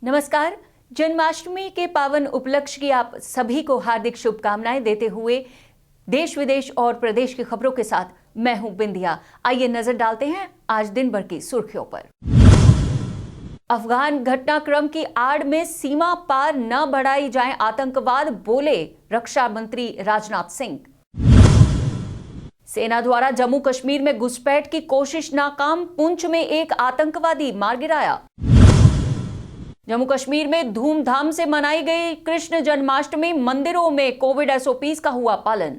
नमस्कार। जन्माष्टमी के पावन उपलक्ष्य की आप सभी को हार्दिक शुभकामनाएं देते हुए देश विदेश और प्रदेश की खबरों के साथ मैं हूं बिंदिया। आइए नजर डालते हैं आज दिन भर की सुर्खियों पर। अफगान घटनाक्रम की आड़ में सीमा पार न बढ़ाई जाए आतंकवाद, बोले रक्षा मंत्री राजनाथ सिंह। सेना द्वारा जम्मू कश्मीर में घुसपैठ की कोशिश नाकाम, पुंछ में एक आतंकवादी मार गिराया। जम्मू कश्मीर में धूमधाम से मनाई गई कृष्ण जन्माष्टमी, मंदिरों में कोविड एसओपीज का हुआ पालन।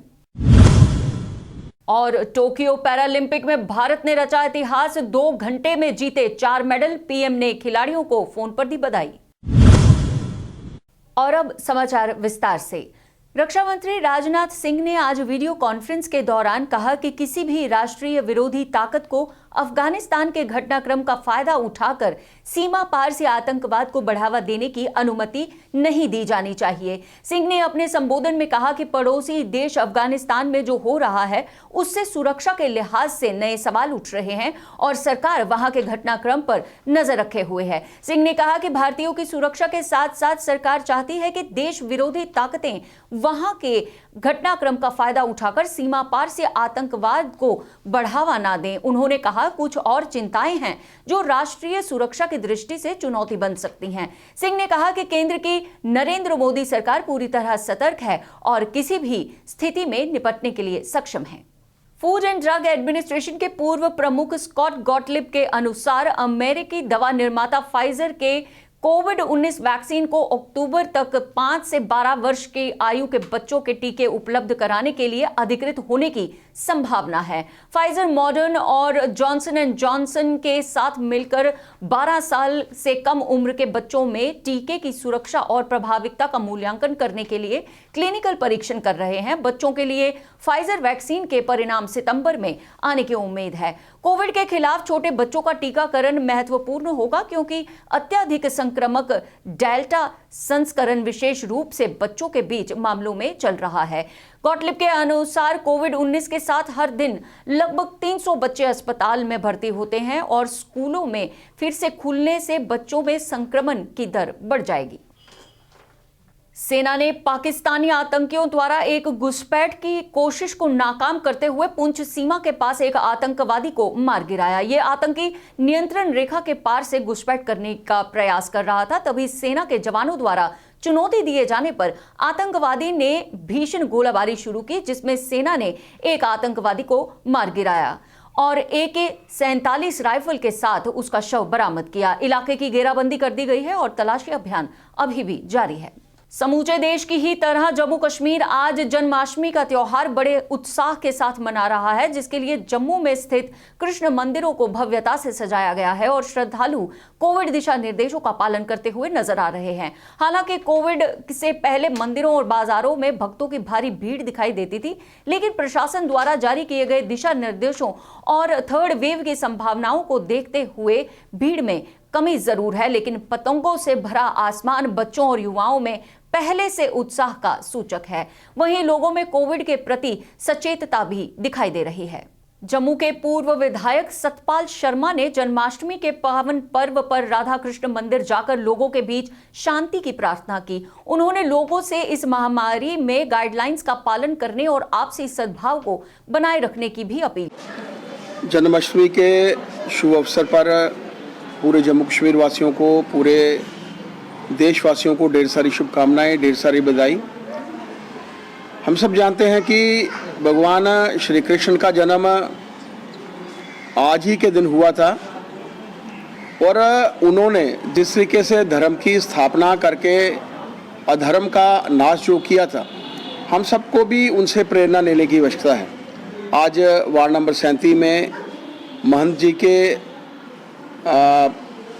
और टोक्यो पैरालंपिक में भारत ने रचा इतिहास, 2 घंटे में जीते 4 मेडल, पीएम ने खिलाड़ियों को फोन पर दी बधाई। और अब समाचार विस्तार से। रक्षा मंत्री राजनाथ सिंह ने आज वीडियो कॉन्फ्रेंस के दौरान कहा कि किसी भी राष्ट्रीय विरोधी ताकत को अफगानिस्तान के घटनाक्रम का फायदा उठाकर सीमा पार से आतंकवाद को बढ़ावा देने की अनुमति नहीं दी जानी चाहिए। सिंह ने अपने संबोधन में कहा कि पड़ोसी देश अफगानिस्तान में जो हो रहा है उससे सुरक्षा के लिहाज से नए सवाल उठ रहे हैं और सरकार वहां के घटनाक्रम पर नजर रखे हुए है। सिंह ने कहा कि भारतीयों की सुरक्षा के साथ साथ सरकार चाहती है कि देश विरोधी ताकतें वहां के घटनाक्रम का फायदा उठाकर सीमा पार से आतंकवाद को बढ़ावा ना दें। उन्होंने कहा कुछ और चिंताएं हैं जो राष्ट्रीय सुरक्षा की दृष्टि से चुनौती बन सकती हैं। सिंह ने कहा कि केंद्र की नरेंद्र मोदी सरकार पूरी तरह सतर्क है और किसी भी स्थिति में निपटने के लिए सक्षम है। फूड एंड ड्रग एडमिनिस्ट्रेशन के पूर्व प्रमुख स्कॉट गॉटलिब के अनुसार अमेरिकी दवा निर्माता फाइजर के कोविड-19 वैक्सीन को अक्टूबर तक 5 से 12 वर्ष की आयु के बच्चों के टीके उपलब्ध कराने के लिए अधिकृत होने की संभावना है। फाइजर, मॉडर्न और जॉनसन एंड जॉनसन के साथ मिलकर 12 साल से कम उम्र के बच्चों में टीके की सुरक्षा और प्रभाविता का मूल्यांकन करने के लिए क्लिनिकल परीक्षण कर रहे हैं। बच्चों के लिए फाइजर वैक्सीन के परिणाम सितंबर में आने की उम्मीद है। कोविड के खिलाफ छोटे बच्चों का टीकाकरण महत्वपूर्ण होगा क्योंकि अत्यधिक संक्रामक डेल्टा संस्करण विशेष रूप से बच्चों के बीच मामलों में चल रहा है। गॉटलिब के अनुसार कोविड-19 के साथ हर दिन लगभग 300 बच्चे अस्पताल में भर्ती होते हैं और स्कूलों में फिर से खुलने से बच्चों में संक्रमण की दर बढ़ जाएगी। सेना ने पाकिस्तानी आतंकियों द्वारा एक घुसपैठ की कोशिश को नाकाम करते हुए पुंछ सीमा के पास एक आतंकवादी को मार गिराया। यह आतंकी नियंत्रण रेखा के पार से घुसपैठ करने का प्रयास कर रहा था, तभी सेना के जवानों द्वारा चुनौती दिए जाने पर आतंकवादी ने भीषण गोलाबारी शुरू की, जिसमें सेना ने एक आतंकवादी को मार गिराया और AK-47 राइफल के साथ उसका शव बरामद किया। इलाके की घेराबंदी कर दी गई है और तलाशी अभियान अभी भी जारी है। समूचे देश की ही तरह जम्मू कश्मीर आज जन्माष्टमी का त्योहार बड़े उत्साह के साथ मना रहा है, जिसके लिए जम्मू में स्थित कृष्ण मंदिरों को भव्यता से सजाया गया है और श्रद्धालु कोविड दिशा निर्देशों का पालन करते हुए नजर आ रहे हैं। हालांकि कोविड से पहले मंदिरों और बाजारों में भक्तों की भारी भीड़ दिखाई देती थी, लेकिन प्रशासन द्वारा जारी किए गए दिशा निर्देशों और थर्ड वेव की संभावनाओं को देखते हुए भीड़ में कमी जरूर है, लेकिन पतंगों से भरा आसमान बच्चों और युवाओं में पहले से उत्साह का सूचक है। वहीं लोगों में कोविड के प्रति सचेतता भी दिखाई दे रही है। जम्मू के पूर्व विधायक सतपाल शर्मा ने जन्माष्टमी के पावन पर्व पर राधा कृष्ण मंदिर जाकर लोगों के बीच शांति की प्रार्थना की। उन्होंने लोगों से इस महामारी में गाइडलाइंस का पालन करने और आपसी सद्भाव को बनाए रखने की भी अपील। जन्माष्टमी के शुभ अवसर पर पूरे जम्मू कश्मीर वासियों को, पूरे देशवासियों को ढेर सारी शुभकामनाएं, ढेर सारी बधाई। हम सब जानते हैं कि भगवान श्री कृष्ण का जन्म आज ही के दिन हुआ था और उन्होंने जिस तरीके से धर्म की स्थापना करके अधर्म का नाश जो किया था, हम सबको भी उनसे प्रेरणा लेने की आवश्यकता है। आज वार्ड नंबर 37 में महंत जी के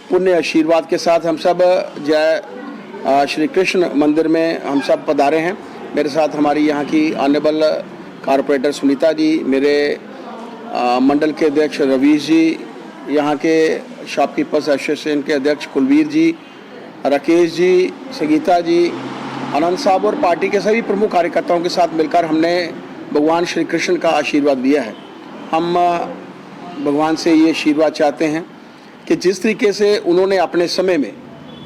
पुण्य आशीर्वाद के साथ हम सब जय श्री कृष्ण मंदिर में हम सब पधारे हैं। मेरे साथ हमारी यहाँ की ऑनरेबल कारपोरेटर सुनीता जी, मेरे मंडल के अध्यक्ष रवीश जी, यहाँ के शॉपकीपर्स एसोसिएशन के अध्यक्ष कुलवीर जी, राकेश जी, संगीता जी, आनंद साहब और पार्टी के सभी प्रमुख कार्यकर्ताओं के साथ मिलकर हमने भगवान श्री कृष्ण का आशीर्वाद लिया है। हम भगवान से ये आशीर्वाद चाहते हैं कि जिस तरीके से उन्होंने अपने समय में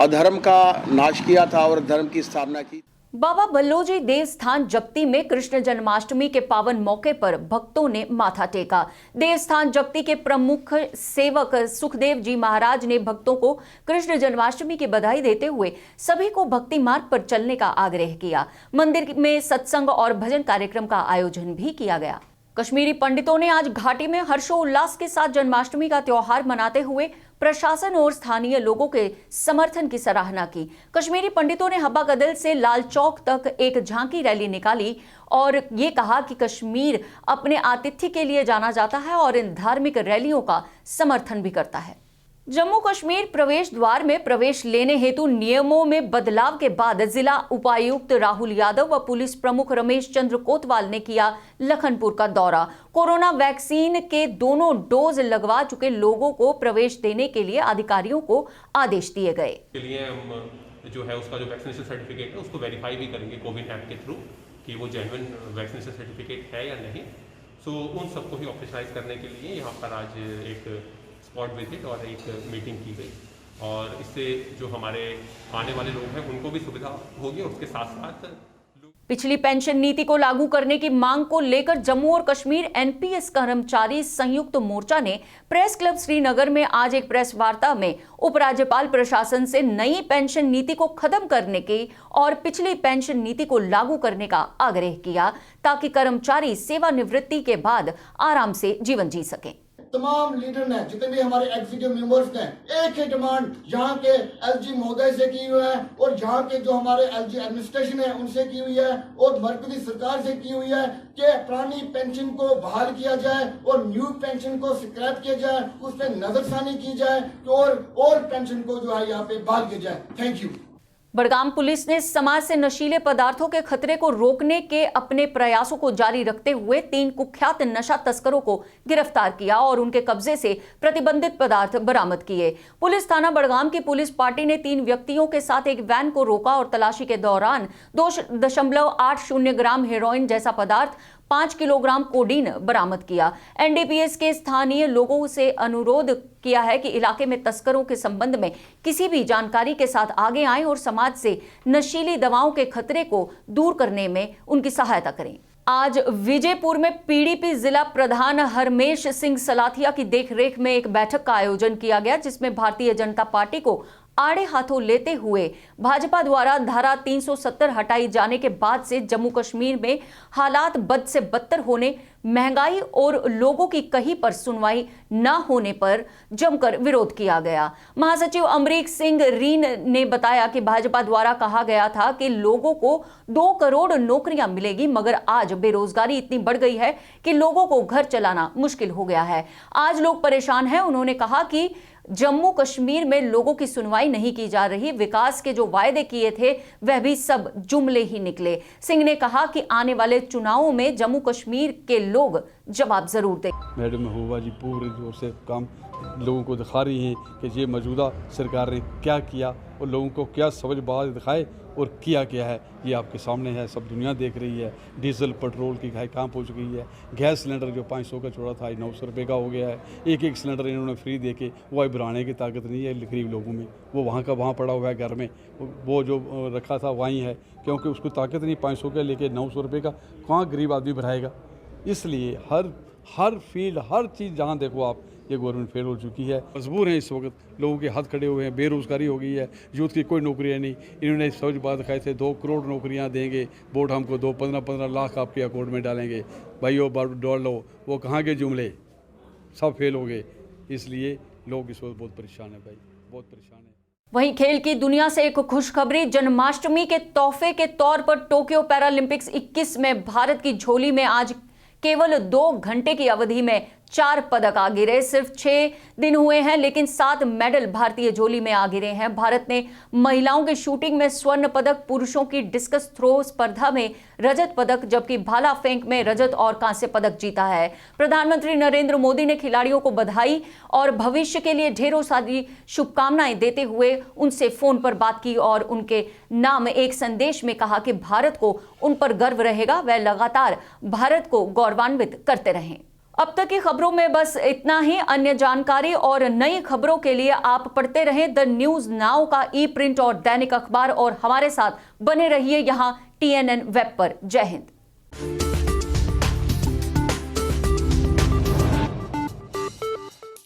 अधर्म का नाश किया था और धर्म की स्थापना की। बाबा बल्लोजी देवस्थान जप्ती में कृष्ण जन्माष्टमी के पावन मौके पर भक्तों ने माथा टेका। देवस्थान जप्ती के प्रमुख सेवक सुखदेव जी महाराज ने भक्तों को कृष्ण जन्माष्टमी की बधाई देते हुए सभी को भक्ति मार्ग पर चलने का आग्रह किया। मंदिर में सत्संग और भजन कार्यक्रम का आयोजन भी किया गया। कश्मीरी पंडितों ने आज घाटी में हर्षोल्लास के साथ जन्माष्टमी का त्योहार मनाते हुए प्रशासन और स्थानीय लोगों के समर्थन की सराहना की। कश्मीरी पंडितों ने हब्बा कदल से लाल चौक तक एक झांकी रैली निकाली और ये कहा कि कश्मीर अपने आतिथ्य के लिए जाना जाता है और इन धार्मिक रैलियों का समर्थन भी करता है। जम्मू कश्मीर प्रवेश द्वार में प्रवेश लेने हेतु नियमों में बदलाव के बाद जिला उपायुक्त राहुल यादव व पुलिस प्रमुख रमेश चंद्र कोतवाल ने किया लखनपुर का दौरा। कोरोना वैक्सीन के दोनों डोज लगवा चुके लोगों को प्रवेश देने के लिए अधिकारियों को आदेश दिए गए। के लिए हम जो है उसका जो वैक्सीनेशन सर्टिफिकेट है उसको वेरीफाई भी करेंगे कोविन ऐप के थ्रू कि वो जेन्युइन वैक्सीनेशन सर्टिफिकेट है या नहीं। सो उन सबको ही ऑफिशियलाइज करने के लिए यहाँ पर आज एक स्पॉट विजिट और एक मीटिंग की गई और इससे जो हमारे आने वाले लोग हैं उनको भी सुविधा होगी। उसके साथ साथ पिछली पेंशन नीति को लागू करने की मांग को लेकर जम्मू और कश्मीर एनपीएस कर्मचारी संयुक्त मोर्चा ने प्रेस क्लब श्रीनगर में आज एक प्रेस वार्ता में उपराज्यपाल प्रशासन से नई पेंशन नीति को खत्म करने की और पिछली पेंशन नीति को लागू करने का आग्रह किया ताकि कर्मचारी सेवानिवृत्ति के बाद आराम से जीवन जी सकें। तमाम लीडर ने जितने भी हमारे एग्जीक्यूटिव मेंबर्स ने एक ही डिमांड यहाँ के एलजी महोदय से की हुई है और यहाँ के जो हमारे एलजी एडमिनिस्ट्रेशन है उनसे की हुई है और मरकजी सरकार से की हुई है कि पुरानी पेंशन को बहाल किया जाए और न्यू पेंशन को स्क्रैप किया जाए, उस पर नजरसानी की जाए और पेंशन को जो है यहाँ पे बहाल किया जाए। Thank you. बड़गाम पुलिस ने समाज से नशीले पदार्थों के खतरे को रोकने के अपने प्रयासों को जारी रखते हुए 3 कुख्यात नशा तस्करों को गिरफ्तार किया और उनके कब्जे से प्रतिबंधित पदार्थ बरामद किए। पुलिस थाना बड़गाम की पुलिस पार्टी ने 3 व्यक्तियों के साथ एक वैन को रोका और तलाशी के दौरान 2.80 ग्राम हेरोइन जैसा पदार्थ 5 किलोग्राम कोडीन बरामद किया। एनडीपीएस के स्थानीय लोगों से अनुरोध किया है कि इलाके में तस्करों के संबंध में किसी भी जानकारी के साथ आगे आएं और समाज से नशीली दवाओं के खतरे को दूर करने में उनकी सहायता करें। आज विजयपुर में पीडीपी जिला प्रधान हरमेश सिंह सलाथिया की देखरेख में एक बैठक का आयोजन किया गया जिसमें भारतीय जनता पार्टी को आड़े हाथों लेते हुए भाजपा द्वारा धारा 370 हटाई जाने के बाद से जम्मू कश्मीर में हालात बद से बदतर होने, महंगाई और लोगों की कहीं पर सुनवाई न होने पर जमकर विरोध किया गया। महासचिव अमरीक सिंह रीन ने बताया कि भाजपा द्वारा कहा गया था कि लोगों को 2 करोड़ नौकरियां मिलेगी, मगर आज बेरोजगारी इतनी बढ़ गई है कि लोगों को घर चलाना मुश्किल हो गया है। आज लोग परेशान हैं। उन्होंने कहा कि जम्मू कश्मीर में लोगों की सुनवाई नहीं की जा रही, विकास के जो वायदे किए थे वह भी सब जुमले ही निकले। सिंह ने कहा कि आने वाले चुनावों में जम्मू कश्मीर के लोग जवाब जरूर दें। मैडम महबूबा जी पूरी जोर से काम लोगों को दिखा रही हैं कि ये मौजूदा सरकार ने क्या किया और लोगों को क्या समझ बात दिखाए और किया क्या है, ये आपके सामने है, सब दुनिया देख रही है। डीजल पेट्रोल की घाई कहाँ पहुँच गई है। गैस सिलेंडर जो 500 का छोड़ा था आज 900 रुपये का हो गया है। एक सिलेंडर इन्होंने फ्री दे के, वो बढ़ाने की ताकत नहीं है गरीब लोगों में, वो वहाँ का वहाँ पड़ा हुआ है घर में, वो जो रखा था वहीं है, क्योंकि उसको ताकत नहीं 500 का लेके 900 रुपये का कहाँ गरीब आदमी बढ़ाएगा। इसलिए हर फील्ड हर चीज़ जहाँ देखो आप, ये गवर्नमेंट फेल हो चुकी है। मजबूर हैं इस वक्त, लोगों के हाथ खड़े हुए हैं, बेरोज़गारी हो गई है, यूथ की कोई नौकरियाँ नहीं। इन्होंने समझ बात दिखाई थे 2 करोड़ नौकरियाँ देंगे, वोट हमको 15 लाख आपके अकाउंट में डालेंगे। भाई वो डॉल लो, वो कहाँ के जुमले, सब फेल हो गए। इसलिए लोग इस वक्त बहुत परेशान है भाई, बहुत परेशान है। वहीं खेल की दुनिया से एक खुशखबरी, जन्माष्टमी के तोहफे के तौर पर टोक्यो पैरालंपिक्स 21 में भारत की झोली में आज केवल 2 घंटे की अवधि में 4 पदक आ गिरे। सिर्फ 6 दिन हुए हैं लेकिन 7 मेडल भारतीय झोली में आ गिरे हैं। भारत ने महिलाओं के शूटिंग में स्वर्ण पदक, पुरुषों की डिस्कस थ्रो स्पर्धा में रजत पदक, जबकि भाला फेंक में रजत और कांस्य पदक जीता है। प्रधानमंत्री नरेंद्र मोदी ने खिलाड़ियों को बधाई और भविष्य के लिए ढेरों सारी शुभकामनाएं देते हुए उनसे फोन पर बात की और उनके नाम एक संदेश में कहा कि भारत को उन पर गर्व रहेगा, वह लगातार भारत को गौरवान्वित करते रहें। अब तक की खबरों में बस इतना ही। अन्य जानकारी और नई खबरों के लिए आप पढ़ते रहें द न्यूज नाउ का ई प्रिंट और दैनिक अखबार और हमारे साथ बने रहिए यहाँ TNN वेब पर। जय हिंद।